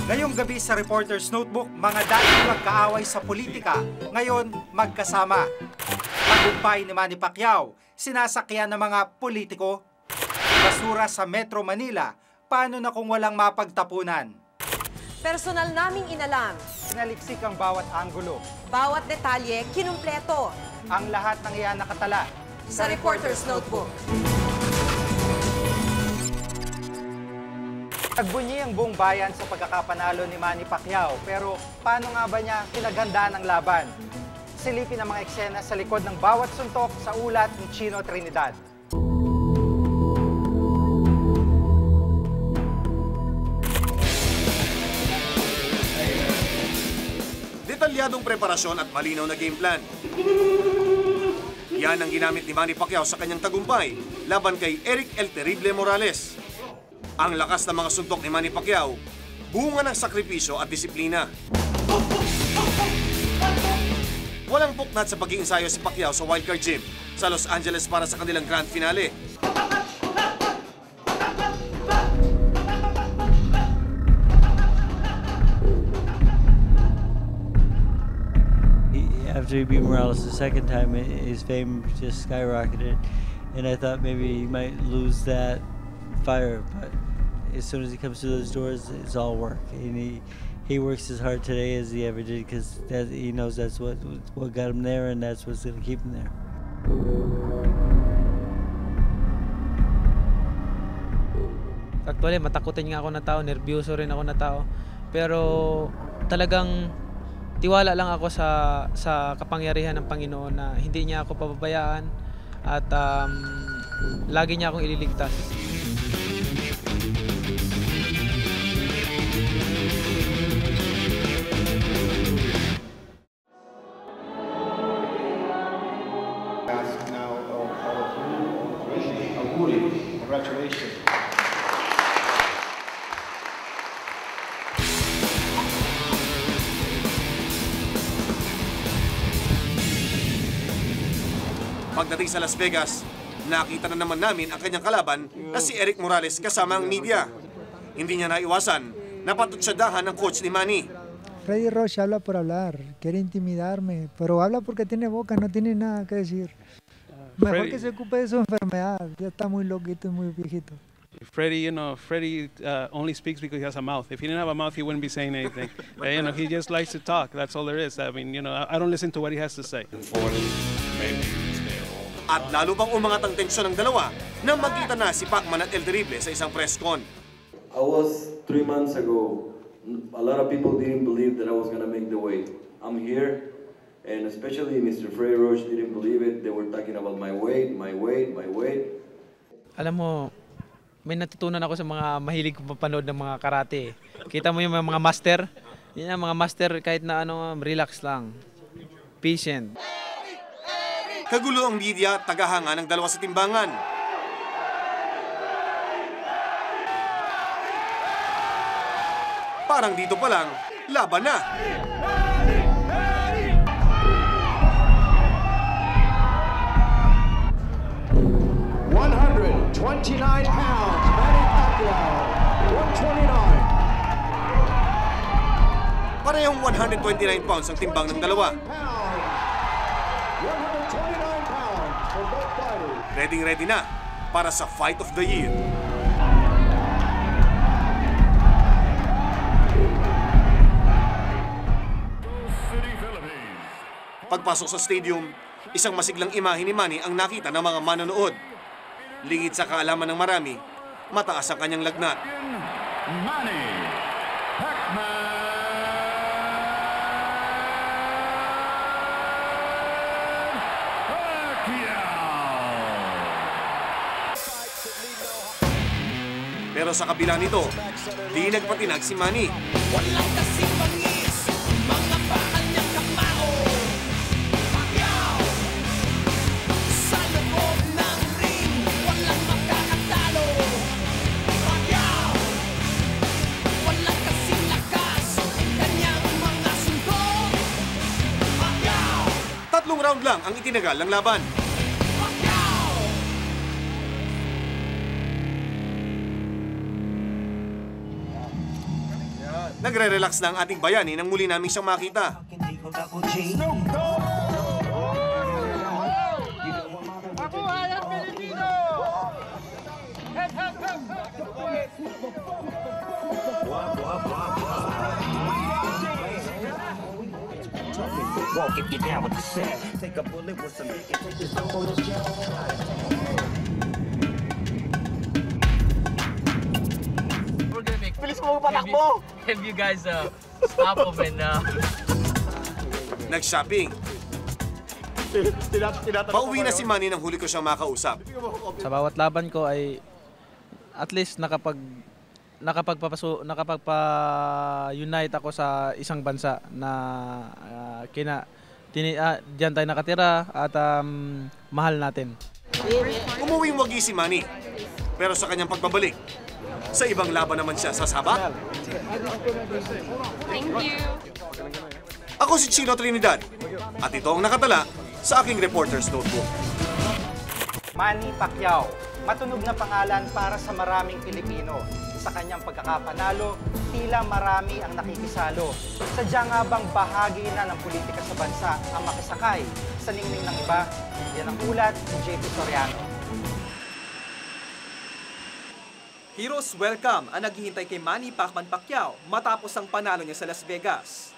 Ngayong gabi sa Reporter's Notebook, mga dating magkaaway sa politika, ngayon magkasama. Tagumpay ni Manny Pacquiao, sinasakyan ng mga politiko. Basura sa Metro Manila, paano na kung walang mapagtapunan? Personal naming inalam. Sinaliksik ang bawat anggulo. Bawat detalye, kinumpleto. Ang lahat ng iyan nakatala Sa Reporter's Notebook. Nagbunyi ang buong bayan sa pagkakapanalo ni Manny Pacquiao, pero paano nga ba niya pinaghandaan ang laban? Silipin ang mga eksena sa likod ng bawat suntok sa ulat ni Chino Trinidad. Detalyadong preparasyon at malinaw na game plan. Yan ang ginamit ni Manny Pacquiao sa kanyang tagumpay laban kay Eric El Terrible Morales. Ang lakas ng mga suntok ni Manny Pacquiao, bunga ng sakripisyo at disiplina. Walang puknat sa pag-iinsayo si Pacquiao sa Wildcard Gym sa Los Angeles para sa kanilang grand finale. After he beat Morales the second time, his fame just skyrocketed, and I thought maybe he might lose that fire, but as soon as he comes through those doors, it's all work, and he works as hard today as he ever did because he knows that's what got him there, and that's what's going to keep him there. Actually, matakutin nga ako na tao, nervyoso rin ako na tao, pero talagang tiwala lang ako sa kapangyarihan ng Panginoon na hindi niya ako pababayaan at lagi niya akong ililigtas. Congratulations. Pagdating sa Las Vegas, nakita na naman namin ang kanyang kalaban na si Eric Morales kasama ang media. Hindi niya naiwasan, napatutsadahan ng coach ni Manny. Freddie Roach habla por hablar, quiere intimidarme, pero habla porque tiene boca, no tiene nada que decir. Mejor que se ocupe de su enfermedad, ya está muy loquito y muy viejito. Freddie, Freddie only speaks because he has a mouth. If he didn't have a mouth, he wouldn't be saying anything. He just likes to talk. That's all there is. I mean, I don't listen to what he has to say. At lalo pang umangat ang tensyon ng dalawa nang magkita na si Pacman at El Terrible sa isang press con. I was 3 months ago. A lot of people didn't believe that I was going to make the weight. I'm here, and especially Mr. Freddie Roach didn't believe it. They were talking about my weight, my weight, my weight. Alam mo, may natutunan ako sa mga mahilig mapanood ng mga karate. Kita mo yung mga master? Yan ang mga master kahit na relax lang. Patient. Kagulo ang media, tagahanga ng dalawa sa timbangan. Parang dito pa lang, laban na. £129 Manny Pacquiao, 129. Parehong 129 pounds ang timbang ng dalawa. Ready na para sa Fight of the Year. Pagpasok sa stadium, isang masiglang imahe ni Manny ang nakita ng mga manonood. Lingid sa kaalaman ng marami, mataas ang kanyang lagnat. Manny Pacquiao. Pero sa kabila nito, di nagpatinag si Manny. Walang kasing bangis, mga bakal niyang kamao. Pacquiao, sa loob ng ring, walang makakatalo. Pacquiao, walang kasing lakas, kanyang mga suntok. Pacquiao, 3 round lang ang itinagal ng laban. Nagre-relax na ang ating bayani nang muli namin siyang makita. Have you guys stop them and Nag-shopping. Pauwi na si Manny nang huli ko siyang makausap. Sa bawat laban ko ay at least nakapagpa-unite ako sa isang bansa na diyan tayo nakatira at mahal natin. Umuwing wagi si Manny. Pero sa kanyang pagbabalik, sa ibang laban naman siya sasabak. Thank you. Ako si Chino Trinidad at ito ang nakatala sa aking reporter's notebook. Manny Pacquiao, matunog na pangalan para sa maraming Pilipino. Sa kanyang pagkakapanalo, tila marami ang nakikisalo. Sadya nga bang bahagi na ng politika sa bansa ang makisakay sa ningning ng iba? Yan ang ulat ni JP Soriano. Heroes welcome ang naghihintay kay Manny Pacquiao matapos ang panalo niya sa Las Vegas.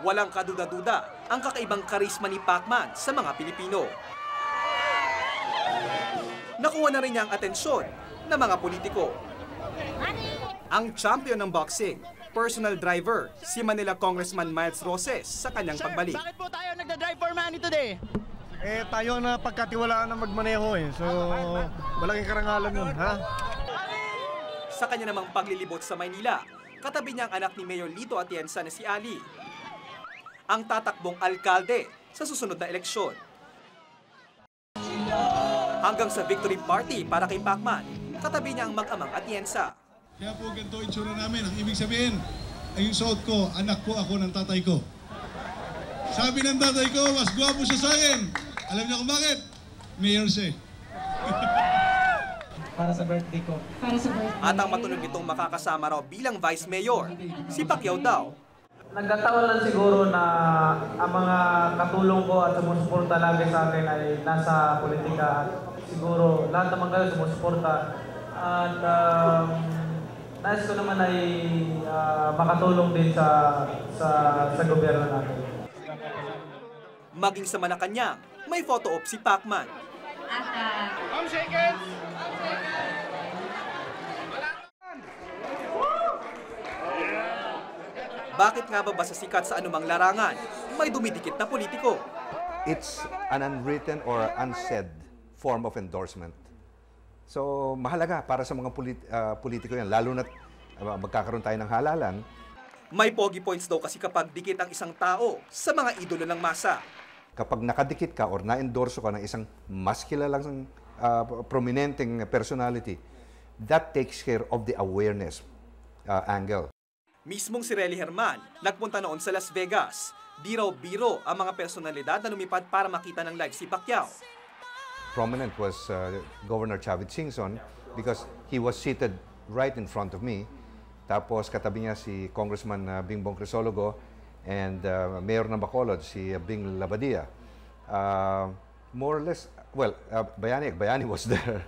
Walang kaduda-duda ang kakaibang karisma ni Pacman sa mga Pilipino. Nakuha na rin niya ang atensyon ng mga politiko. Ang champion ng boxing, personal driver, si Manila Congressman Miles Roses sa kanyang pagbalik. Bakit po tayo nagda-drive for Manny today? Tayo na pagkatiwalaan na magmaneho So, malaking karangalan yun, ha? Sa kanya namang paglilibot sa Maynila, katabi niya ang anak ni Mayor Lito Atienza na si Ali, ang tatakbong alkalde sa susunod na eleksyon. Hanggang sa victory party para kay Pacman, katabi niya ang mag-amang Atienza. Kaya po ganito itsura namin. Ang ibig sabihin, ay yung suot ko, anak ko ako ng tatay ko. Sabi ng tatay ko, mas gwapo siya sa akin. Alam niyo kung bakit? Mayor siya. Para sa birthday ko. At ang matulog nitong makakasama raw bilang Vice Mayor, si Pacquiao daw. Nagkataon lang siguro na ang mga katulong ko at sumusuporta lagi sa akin ay nasa politika. At siguro lahat naman kayo sumusuporta. At nais ko naman ay makatulong din sa gobyerno natin. Maging sa Malacanang, may photo op si Pacman. Bakit nga ba sa sikat sa anumang larangan, may dumidikit na politiko? It's an unwritten or unsaid form of endorsement. So, mahalaga para sa mga politiko yan, lalo na magkakaroon tayo ng halalan. May pogi points daw kasi kapag dikit ang isang tao sa mga idolo ng masa. Kapag nakadikit ka or na-endorso ka ng isang mas kilalang prominenteng personality, that takes care of the awareness angle. Mismong si Relly Herman, nagpunta noon sa Las Vegas. Di raw biro ang mga personalidad na lumipad para makita ng live si Pacquiao. Prominent was Governor Chavit Singson because he was seated right in front of me. Tapos katabi niya si Congressman Bingbong Crisologo and Mayor ng Bacolod, si Bing Labadia. More or less, well, Bayani was there.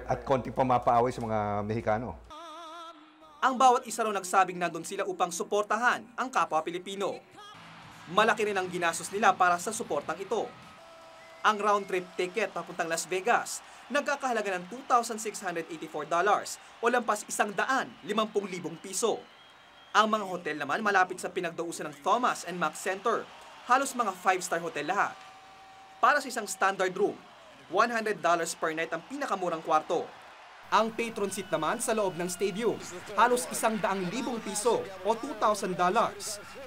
At konti pa mapaaway sa mga Mexicano. Ang bawat isa raw nagsabing nandun sila upang suportahan ang kapwa Pilipino. Malaki rin ang ginastos nila para sa suportang ito. Ang round-trip ticket papuntang Las Vegas nagkakahalaga ng $2,684 o lampas 150,000 piso. Ang mga hotel naman malapit sa pinagdausan ng Thomas and Mack Center, halos mga 5-star hotel lahat. Para sa isang standard room, $100 per night ang pinakamurang kwarto. Ang patron seat naman sa loob ng stadium, halos 100,000 piso o $2,000.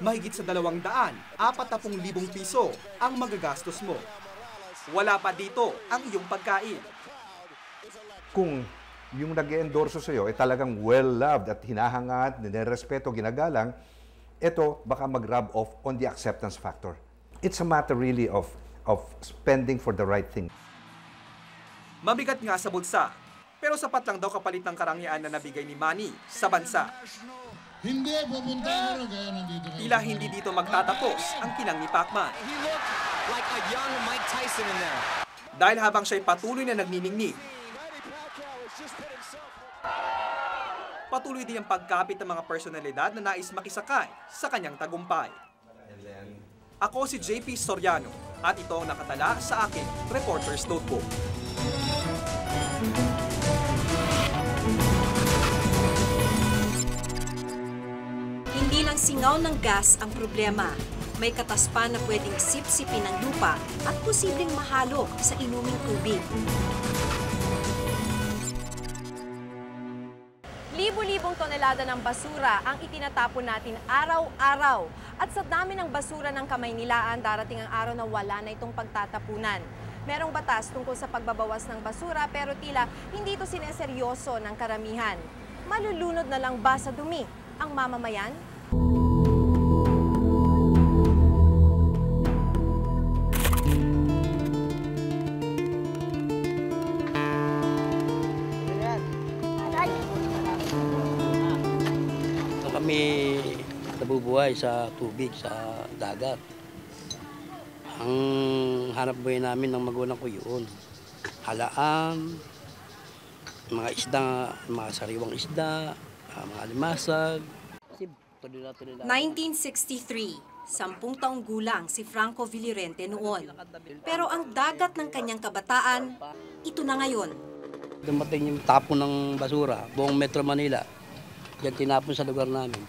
Mahigit sa 240,000 piso ang magagastos mo. Wala pa dito ang iyong pagkain. Kung yung nag-endorso sa iyo ay talagang well-loved at hinahangad, nirespeto, ginagalang, ito baka mag-rub off on the acceptance factor. It's a matter really of spending for the right thing. Mabigat nga sa bulsa, pero sapat lang daw kapalit ng karangyaan na nabigay ni Manny sa bansa. Hindi, pupunta ko rin kaya nandito kayo. Tila hindi dito magtatapos ang kinang ni Pacman. Like a young Mike Tyson in there. Dahil habang siya'y patuloy na nagniningning, patuloy din ang pagkapit ng mga personalidad na nais makisakay sa kanyang tagumpay. Ako si JP Soriano at ito ang nakatala sa aking Reporter's Notebook. Hindi lang singaw ng gas ang problema. May kataspan na pwedeng sipsipin ng lupa at posibleng mahalok sa inuming tubig. Libo-libong tonelada ng basura ang itinatapon natin araw-araw. At sa dami ng basura ng Kamaynilaan, darating ang araw na wala na itong pagtatapunan. Merong batas tungkol sa pagbabawas ng basura pero tila hindi ito sineseryoso ng karamihan. Malulunod na lang ba sa dumi ang mamamayan? Kami nabubuhay sa tubig, sa dagat. Ang hanap buhay namin ng magulang ko yun. Halaan, mga isda, mga sariwang isda, mga alimasag. 1963, 10 taong gulang si Franco Villorente noon. Pero ang dagat ng kanyang kabataan, ito na ngayon. Dumating yung tapon ng basura, buong Metro Manila. Diyan tinapon sa lugar namin.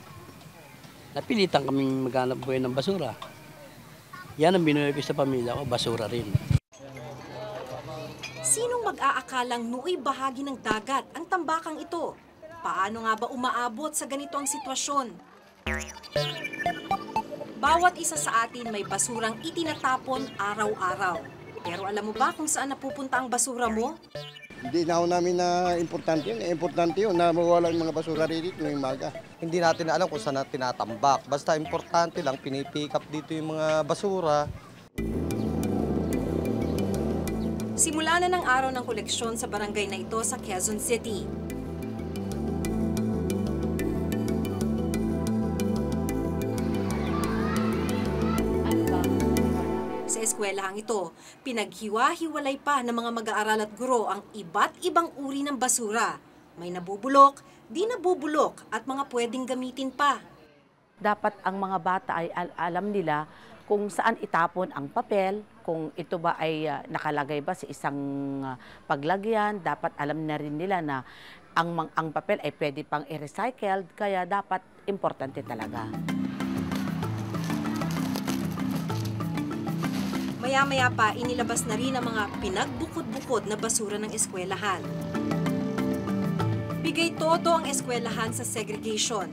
Napilitan kaming maghanap buhay ng basura. Yan ang binuhay sa pamilya ko, basura rin. Sinong mag-aakalang nooy bahagi ng dagat ang tambakang ito? Paano nga ba umaabot sa ganito ang sitwasyon? Bawat isa sa atin may basurang itinatapon araw-araw. Pero alam mo ba kung saan napupunta ang basura mo? Hindi na ako namin na importante yun. Importante yun na mawala yung mga basura dito ngayong maga. Hindi natin alam kung saan natin tinatambak. Basta importante lang, pinipick up dito yung mga basura. Simula na ng araw ng koleksyon sa barangay na ito sa Quezon City. Sa eskwelahang ito, pinaghiwa-hiwalay pa ng mga mag-aaral at guro ang iba't ibang uri ng basura. May nabubulok, di nabubulok at mga pwedeng gamitin pa. Dapat ang mga bata ay alam nila kung saan itapon ang papel, kung ito ba ay nakalagay ba sa isang paglagyan. Dapat alam na rin nila na ang papel ay pwede pang i-recycled, kaya dapat importante talaga. Maya-maya pa, inilabas na rin ang mga pinagbukod-bukod na basura ng eskwelahan. Bigay todo ang eskwelahan sa segregation,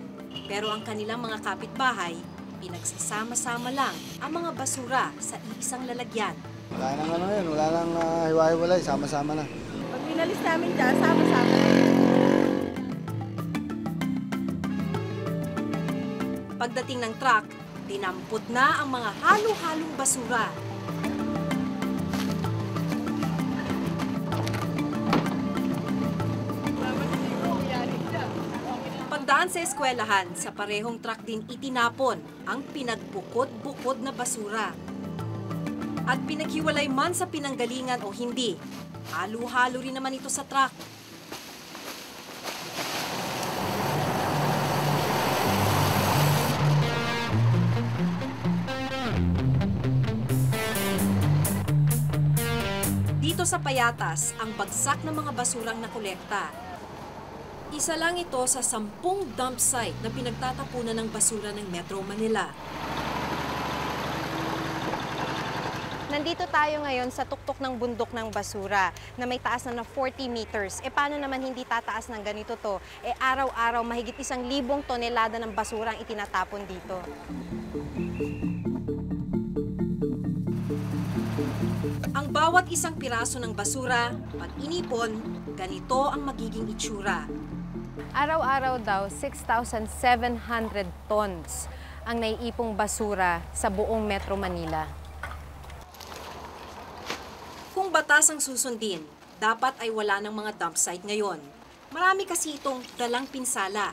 pero ang kanilang mga kapitbahay, pinagsasama-sama lang ang mga basura sa iisang lalagyan. Wala nang ano yun, wala nang hiwa-hiwalay, sama-sama na. Pag minalis namin dyan, sama-sama. Pagdating ng truck, dinampot na ang mga halo-halong basura. Pagdaan sa eskwelahan, sa parehong truck din itinapon ang pinagbukod-bukod na basura. At pinaghiwalay man sa pinanggalingan o hindi, halo-halo rin naman ito sa truck. Dito sa Payatas, ang bagsak ng mga basurang nakolekta. Isa lang ito sa 10 dump site na pinagtatapunan ng basura ng Metro Manila. Nandito tayo ngayon sa tuktok ng bundok ng basura na may taas na 40 meters. E paano naman hindi tataas ng ganito to? E araw-araw mahigit 1,000 tonelada ng basura ang itinatapon dito. Ang bawat isang piraso ng basura, pag inipon, ganito ang magiging itsura. Araw-araw daw, 6,700 tons ang naiipong basura sa buong Metro Manila. Kung batas ang susundin, dapat ay wala ng mga dump site ngayon. Marami kasi itong dalang pinsala.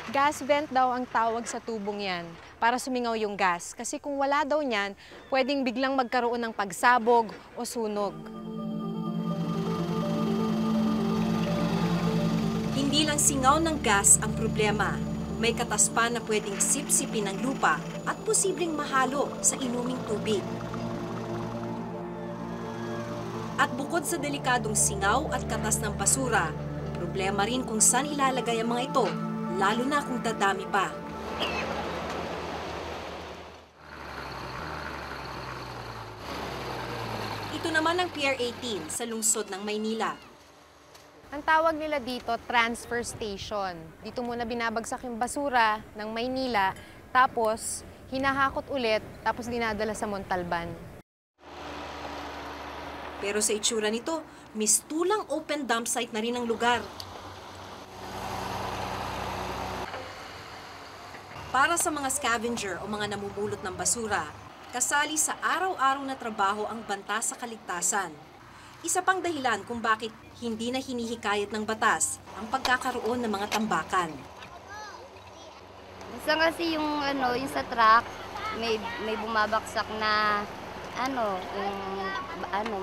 Gas vent daw ang tawag sa tubong yan para sumingaw yung gas. Kasi kung wala daw niyan, pwedeng biglang magkaroon ng pagsabog o sunog. Hindi lang singaw ng gas ang problema. May katas pa na pwedeng sipsipin ng lupa at posibleng mahalo sa inuming tubig. At bukod sa delikadong singaw at katas ng basura, problema rin kung saan ilalagay ang mga ito, lalo na kung dadami pa. Ito naman ang Pier 18 sa lungsod ng Maynila. Ang tawag nila dito, transfer station. Dito muna binabagsak yung basura ng Maynila, tapos hinahakot ulit, tapos dinadala sa Montalban. Pero sa itsura nito, mistulang open dump site na rin ang lugar. Para sa mga scavenger o mga namumulot ng basura, kasali sa araw-araw na trabaho ang banta sa kaligtasan. Isa pang dahilan kung bakit hindi na hinihikayat ng batas ang pagkakaroon ng mga tambakan. Minsan kasi yung sa truck, may bumabaksak na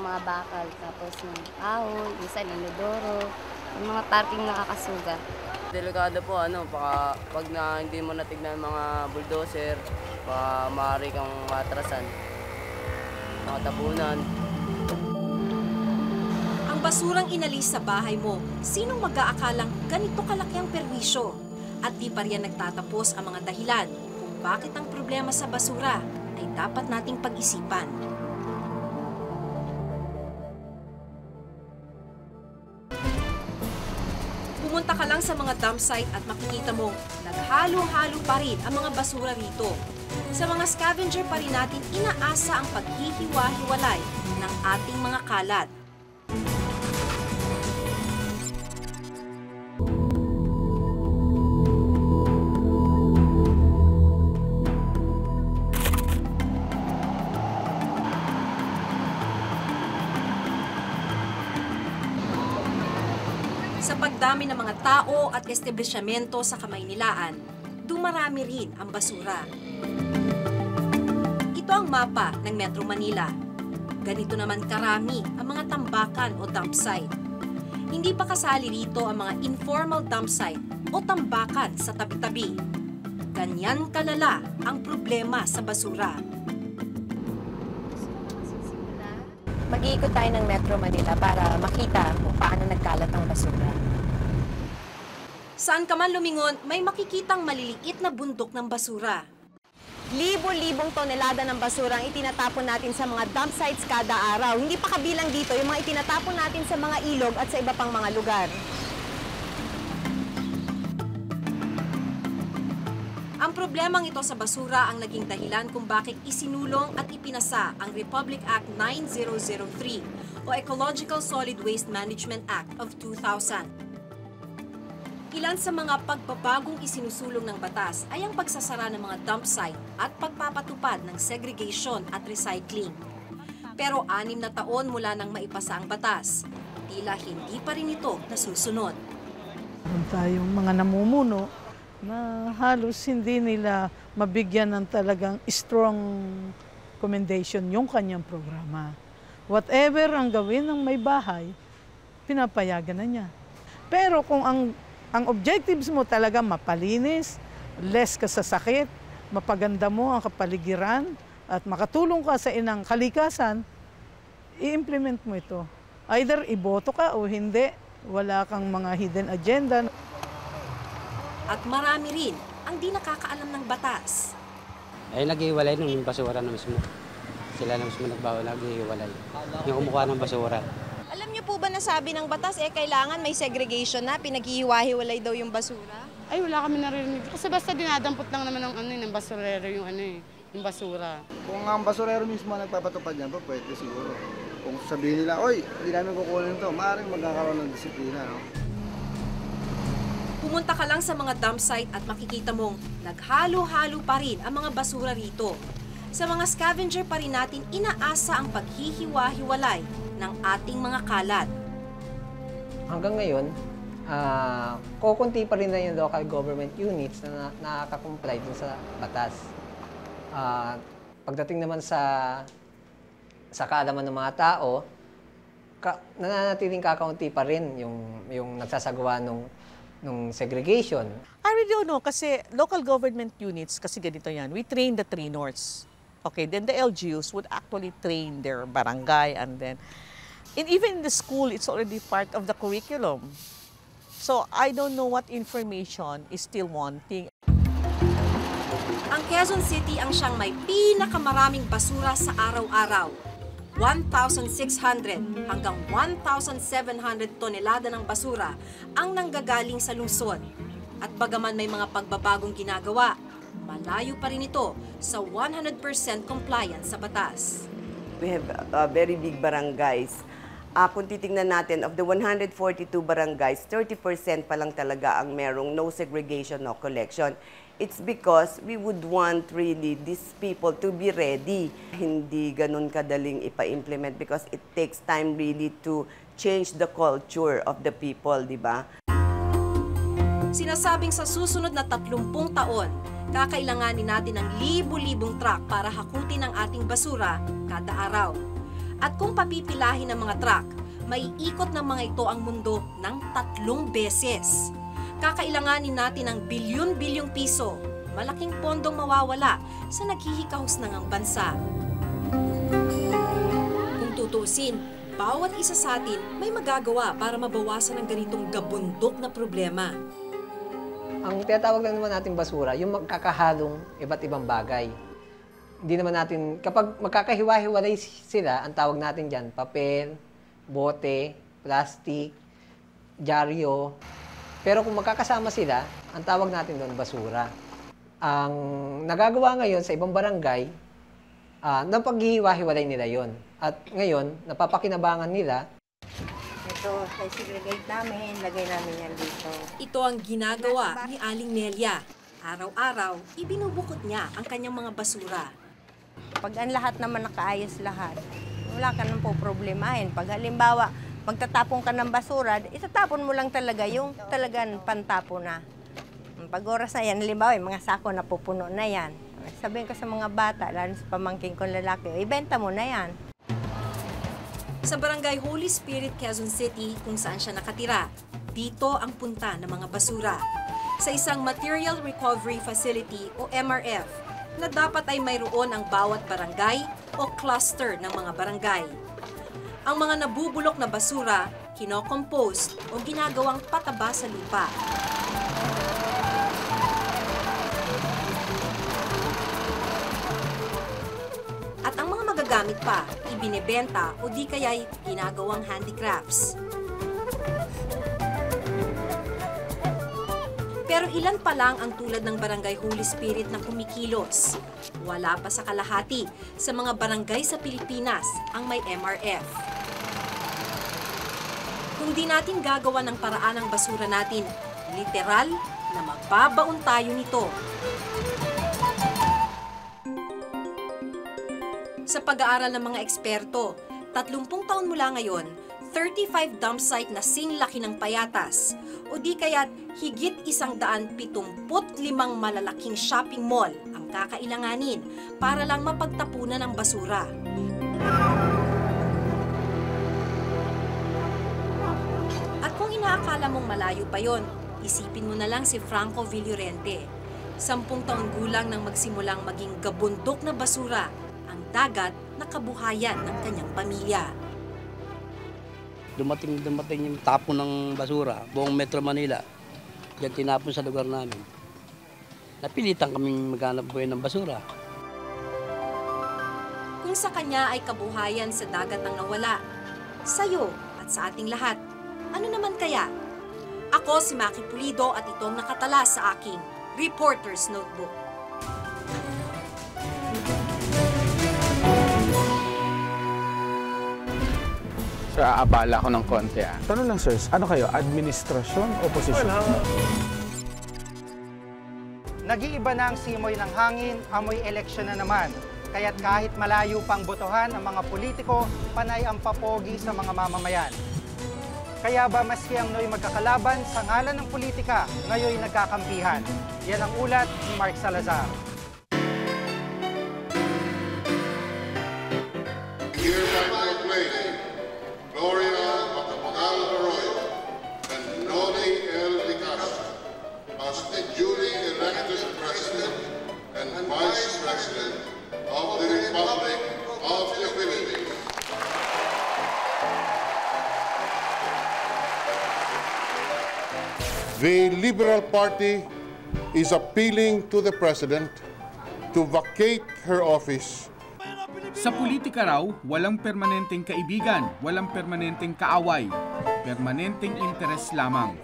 mga bakal, tapos yung kahoy, minsan inodoro, yung mga parking nakakasugat. Delikado po pag hindi mo natignan mga bulldozer, maaari kang matrasan, mga tabunan. Ang basurang inalis sa bahay mo, sinong mag-aakalang ganito kalaki ang perwisyo? At di pa riyan nagtatapos ang mga dahilan kung bakit ang problema sa basura ay dapat nating pag-isipan. Pumunta ka lang sa mga dump site at makikita mong naghalo-halo pa rin ang mga basura rito. Sa mga scavenger pa rin natin inaasa ang paghihiwa-hiwalay ng ating mga kalat. Sa pagdami ng mga tao at establishmento sa Kamaynilaan, dumarami rin ang basura. Ito ang mapa ng Metro Manila. Ganito naman karami ang mga tambakan o dump site. Hindi pa kasali rito ang mga informal dump site o tambakan sa tabi-tabi. Ganyan kalala ang problema sa basura. Mag-iikot tayo ng Metro Manila para makita kung paano nagkalat ang basura. Saan ka man lumingon, may makikitang maliliit na bundok ng basura. Libo-libong tonelada ng basura ang itinatapon natin sa mga dump sites kada araw. Hindi pa kabilang dito yung mga itinatapon natin sa mga ilog at sa iba pang mga lugar. Ang problemang ito sa basura ang naging dahilan kung bakit isinulong at ipinasa ang Republic Act 9003 o Ecological Solid Waste Management Act of 2000. Ilan sa mga pagbabagong isinusulong ng batas ay ang pagsasara ng mga dump site at pagpapatupad ng segregation at recycling. Pero 6 na taon mula nang maipasa ang batas, tila hindi pa rin ito nasusunod. Meron tayong mga namumuno na halos hindi nila mabigyan ng talagang strong commendation yung kanyang programa. Whatever ang gawin ng may bahay, pinapayagan na niya. Pero kung ang objectives mo talaga mapalinis, less ka sa sakit, mapaganda mo ang kapaligiran, at makatulong ka sa inang kalikasan, i-implement mo ito. Either iboto ka o hindi, wala kang mga hidden agenda. At marami rin ang di nakakaalam ng batas. Ay naghihiwalay nung yung basura na mismo. Sila na mismo nagbawal, naghihiwalay. Yung kumukuha ng basura. Alam niyo po ba na sabi ng batas, kailangan may segregation na, pinaghihiwa-hiwalay daw yung basura? Ay, wala kami narinig. Kasi basta dinadampot lang naman ng basurero yung yung basura. Kung ang basurero mismo nagpapatupad yan, pwede siguro. Kung sabihin nila, oy, hindi namin kukunin ito, maaaring magkakaroon ng disiplina, no? Pumunta ka lang sa mga dump site at makikita mong naghalo-halo pa rin ang mga basura rito. Sa mga scavenger pa rin natin inaasa ang paghihiwa-hiwalay ng ating mga kalat. hanggang ngayon, kukunti pa rin na yung local government units na nakaka-comply dun sa batas. Pagdating naman sa kaalaman ng mga tao, nananatiling kakaunti pa rin yung nagsasagawa nung segregation. I really don't know kasi local government units, kasi ganito yan, we train the 3 Norths. Okay, then the LGUs would actually train their barangay and then, even in the school, it's already part of the curriculum. So I don't know what information is still wanting. Ang Quezon City ang siyang may pinakamaraming basura sa araw-araw. 1,600 hanggang 1,700 tonelada ng basura ang nanggagaling sa lungsod. At bagaman may mga pagbabagong ginagawa, malayo pa rin ito sa 100% compliance sa batas. We have very big barangays. Kung titingnan natin, of the 142 barangays, 30% pa lang talaga ang merong no segregation, no collection. It's because we would want really these people to be ready. Hindi ganun kadaling ipa-implement because it takes time really to change the culture of the people, di ba? Sinasabing sa susunod na 30 taon, kakailanganin natin ng libu-libong truck para hakutin ang ating basura kada araw. At kung papipilahin ng mga truck, maiikot ng mga ito ang mundo ng 3 beses. Kakailanganin natin ng bilyon-bilyong piso. Malaking pondong mawawala sa naghihikahos ng ang bansa. Kung tutuusin, bawat isa sa atin may magagawa para mabawasan ang ganitong gabundok na problema. Ang tinatawag lang naman natin basura, yung magkakahalong iba't ibang bagay. Hindi naman natin, kapag magkakahiwa-hiwalay sila, ang tawag natin dyan, papel, bote, plastic, dyaryo. Pero kung magkakasama sila, ang tawag natin doon basura. Ang nagagawa ngayon sa ibang barangay, napaghihiwa-hiwalay nila yon. At ngayon, napapakinabangan nila. Ito, segregate namin, lagay namin yan dito. Ito ang ginagawa ni Aling Nelia. Araw-araw, ibinubukod niya ang kanyang mga basura. Pag ang lahat naman nakaayos lahat, wala ka nang poproblemahin. Pag halimbawa, magtatapon ka ng basura, itatapon mo lang talaga yung talagang pantapo na. Pag oras na yan, halimbawa, yung mga sako na pupuno na yan. Sabihin ko sa mga bata, lalo sa pamangking kong lalaki, ibenta mo na yan. Sa Barangay Holy Spirit, Quezon City, kung saan siya nakatira, dito ang punta ng mga basura. Sa isang Material Recovery Facility o MRF, na dapat ay mayroon ang bawat barangay o cluster ng mga barangay. Ang mga nabubulok na basura, kino-compost o ginagawang pataba sa lupa. At ang mga magagamit pa, ibinebenta o di kaya'y ginagawang handicrafts. Pero ilan pa lang ang tulad ng Barangay Holy Spirit na kumikilos. Wala pa sa kalahati sa mga barangay sa Pilipinas ang may MRF. Kung di natin gagawa ng paraan ang basura natin, literal na magbabaon tayo nito. Sa pag-aaral ng mga eksperto, 30 taon mula ngayon, 35 dump site na singlaki ng payatas o di kaya't higit 175 malalaking shopping mall ang kakailanganin para lang mapagtapunan ang basura. At kung inaakala mong malayo pa yon, isipin mo na lang si Franco Villorente. 10 taon gulang nang magsimulang maging gabundok na basura ang dagat na kabuhayan ng kanyang pamilya. Dumating yung tapon ng basura, buong Metro Manila. Diyan tinapon sa lugar namin. Napilitan kaming maghanap buhay ng basura. Kung sa kanya ay kabuhayan sa dagat ang nawala, sa'yo at sa ating lahat, ano naman kaya? Ako si Maki Pulido at itong nakatala sa aking Reporter's Notebook. Abala ko ng konti. Tanong lang, sirs, ano kayo? Administrasyon o posisyon? Nag-iiba na ang simoy ng hangin, amoy eleksyon na naman. Kaya't kahit malayo pang botohan ang mga politiko, panay ang papogi sa mga mamamayan. Kaya ba maski ang Noy magkakalaban sa ngalan ng politika, ngayon nagkakampihan? Yan ang ulat ni Mark Salazar. Hereby proclaim Gloria Macapagal Arroyo and Noli L. de Castro as the duly elected President and Vice President of the Republic of the Philippines. The Liberal Party is appealing to the President to vacate her office. Sa politika raw, walang permanenteng kaibigan, walang permanenteng kaaway, permanenteng interes lamang.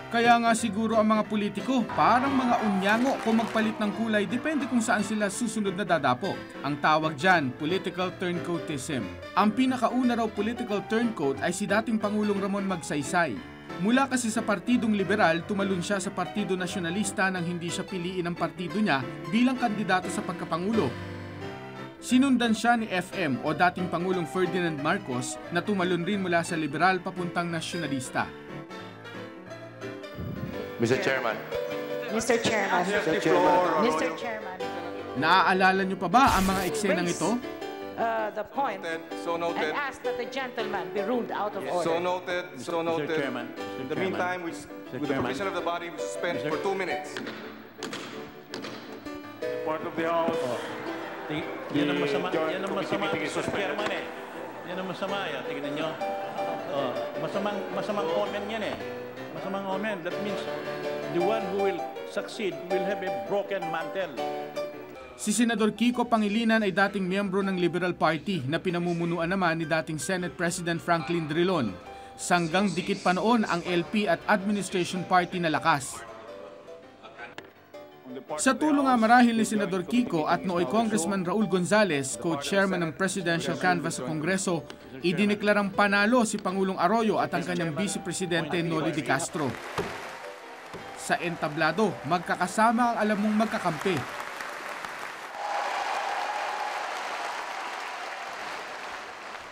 Kaya nga siguro ang mga politiko, parang mga unyango kung magpalit ng kulay, depende kung saan sila susunod na dadapo. Ang tawag dyan, political turncoatism. Ang pinakauna raw political turncoat ay si dating Pangulong Ramon Magsaysay. Mula kasi sa Partidong Liberal, tumalon siya sa Partido Nasyonalista nang hindi siya piliin ng partido niya bilang kandidato sa pagkapangulo. Sinundan siya ni FM o dating Pangulong Ferdinand Marcos na tumalon rin mula sa Liberal papuntang Nasyonalista. Mr. Chairman. Mr. Chairman. Mr. Chairman. Mr. Chairman. Naaalala niyo pa ba ang mga eksenang ito? The point and ask that the gentleman be ruled out of order. So noted, so noted. Mr. Chairman. In the meantime, with the permission of the body, we suspend for 2 minutes. Part of the House. Yan ang masama, Mr. Chairman eh. Yan ang masama, tingnan nyo. Masamang comment yan eh. Masamang comment. That means the one who will succeed will have a broken mantle. Si Senador Kiko Pangilinan ay dating miyembro ng Liberal Party na pinamumunuan naman ni dating Senate President Franklin Drilon. Sanggang dikit pa noon ang LP at Administration Party na lakas. Sa tulong nga marahil ni Senador Kiko at nooy Congressman Raul Gonzales, co-chairman ng Presidential Canvass sa Kongreso, idineklarang panalo si Pangulong Arroyo at ang kanyang Vice Presidente Noli de Castro. Sa entablado, magkakasama ang alam mong magkakampi.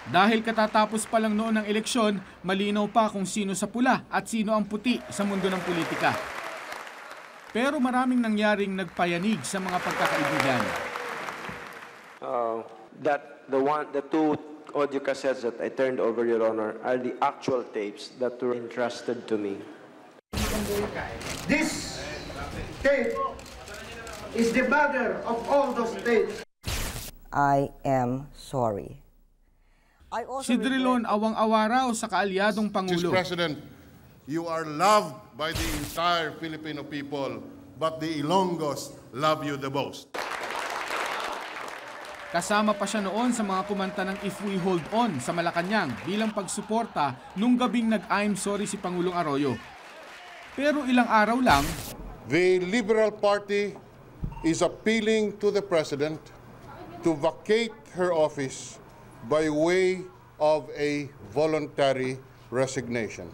Dahil katatapos pa lang noon ng eleksyon, malinaw pa kung sino sa pula at sino ang puti sa mundo ng politika. Pero maraming nangyaring nagpayanig sa mga pagkakaibigan. The two audio cassettes that I turned over, Your Honor, are the actual tapes that were entrusted to me. This tape is the mother of all those tapes. I am sorry. Si Drilon awang-awa raw sa kaalyadong Pangulo. Mr. President, you are loved by the entire Filipino people, but the Ilonggos love you the most. Kasama pa siya noon sa mga kumanta ng If We Hold On sa Malacanang bilang pagsuporta nung gabing nag-I'm sorry si Pangulong Arroyo. Pero ilang araw lang, the Liberal Party is appealing to the President to vacate her office by way of a voluntary resignation.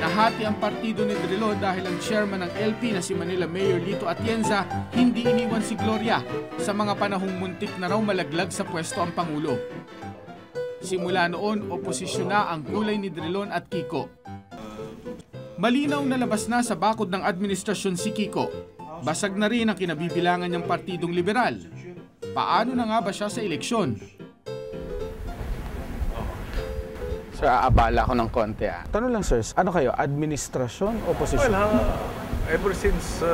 Nahati ang partido ni Drilon dahil ang chairman ng LP na si Manila Mayor Lito Atienza hindi iniwan si Gloria sa mga panahong muntik na raw malaglag sa pwesto ang Pangulo. Simula noon, oposisyon na ang kulay ni Drilon at Kiko. Malinaw na labas na sa bakod ng administrasyon si Kiko. Basag na rin ang kinabibilangan niyang Partidong Liberal. Paano na nga ba siya sa eleksyon? Sir, aabala ko ng konti. Tanong lang, sirs, ano kayo? Administrasyon o posisyon? Well, ever since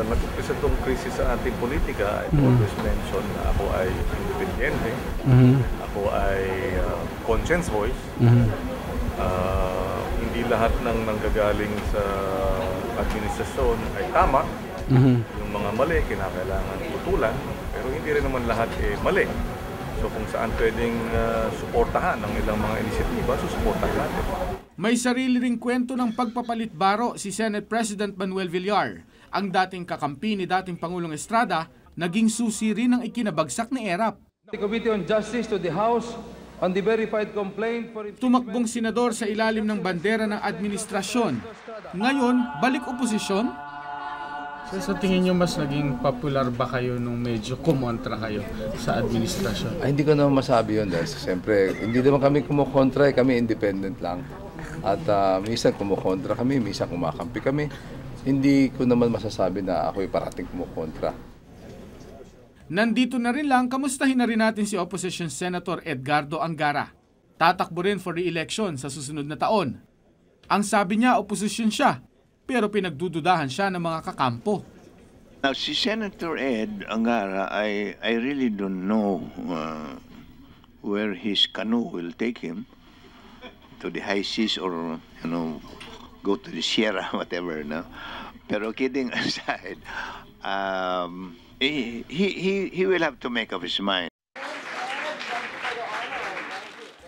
nag-umpisa itong krisis sa ating politika, I always mention na ako ay independiente, ako ay conscience voice. Hindi lahat ng nanggagaling sa administrasyon ay tama. Yung mga mali, kinakailangan tutulan, pero hindi rin naman lahat mali. So kung saan pwedeng suportahan ng ilang mga inisyatiba, susuportahan natin. May sarili ring kwento ng pagpapalit baro si Senate President Manuel Villar. Ang dating kakampi ni dating Pangulong Estrada, naging susi rin ng ikinabagsak ni ERAP. The Committee on Justice to the House on the verified complaint for... Tumakbong senador sa ilalim ng bandera ng administrasyon. Ngayon, balik oposisyon? So, sa tingin nyo mas naging popular ba kayo nung medyo kumontra kayo sa administrasyon? Ay, hindi ko naman masabi yun dahil siyempre hindi naman kami kumukontra, kami independent lang. At minsan kumukontra kami, minsan kumakampi kami. Hindi ko naman masasabi na ako'y parating kumukontra. Nandito na rin lang, kamustahin na rin natin si Opposition Senator Edgardo Angara. Tatakbo rin for re-election sa susunod na taon. Ang sabi niya, oposisyon siya, pero pinagdududahan siya ng mga kakampo. Now, si Senator Ed Angara, I really don't know where his canoe will take him, to the high seas or, go to the Sierra, whatever, no? Pero kidding aside, he will have to make up his mind.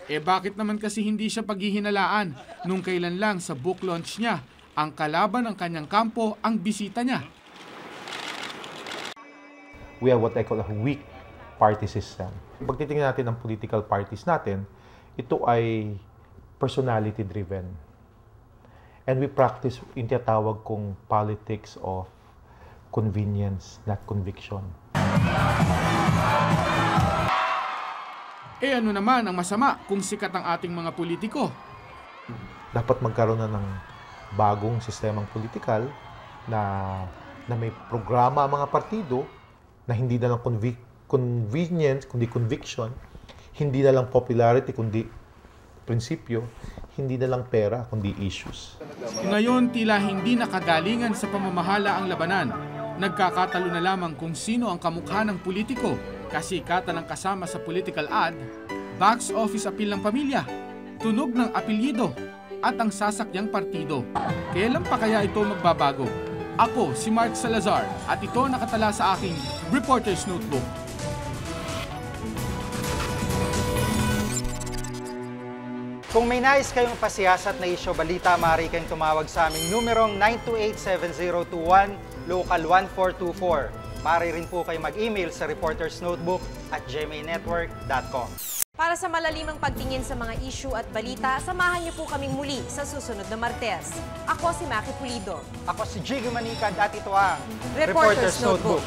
Bakit naman kasi hindi siya paghihinalaan nung kailan lang sa book launch niya, ang kalaban ng kanyang kampo ang bisita niya. We have what I call a weak party system. Pag titingnan natin ang political parties natin, ito ay personality-driven. And we practice yung tinatawag kong politics of convenience, not conviction. Ano naman ang masama kung sikat ang ating mga politiko? Dapat magkaroon na ng bagong sistemang politikal na may programa ang mga partido na hindi na lang convenience, kundi conviction, hindi na lang popularity, kundi prinsipyo, hindi na lang pera, kundi issues. Ngayon, tila hindi nakagalingan sa pamamahala ang labanan. Nagkakatalo na lamang kung sino ang kamukha ng politiko. Kasikatan ng kasama sa political ad, box office appeal ng pamilya, tunog ng apelyido, at ang sasakyang partido. Kailan pa kaya ito magbabago? Ako si Mark Salazar at ito nakatala sa aking Reporter's Notebook. Kung may nais kayong pasiyasat na isyo balita, maaari kayong tumawag sa aming numerong 928-7021, local 1424. Maaari rin po kayo mag-email sa reportersnotebook@gmanetwork.com. Para sa malalimang pagtingin sa mga issue at balita, samahan niyo po kaming muli sa susunod na Martes. Ako si Maki Pulido. Ako si Jiggy Manicad at ito ang Reporter's Notebook.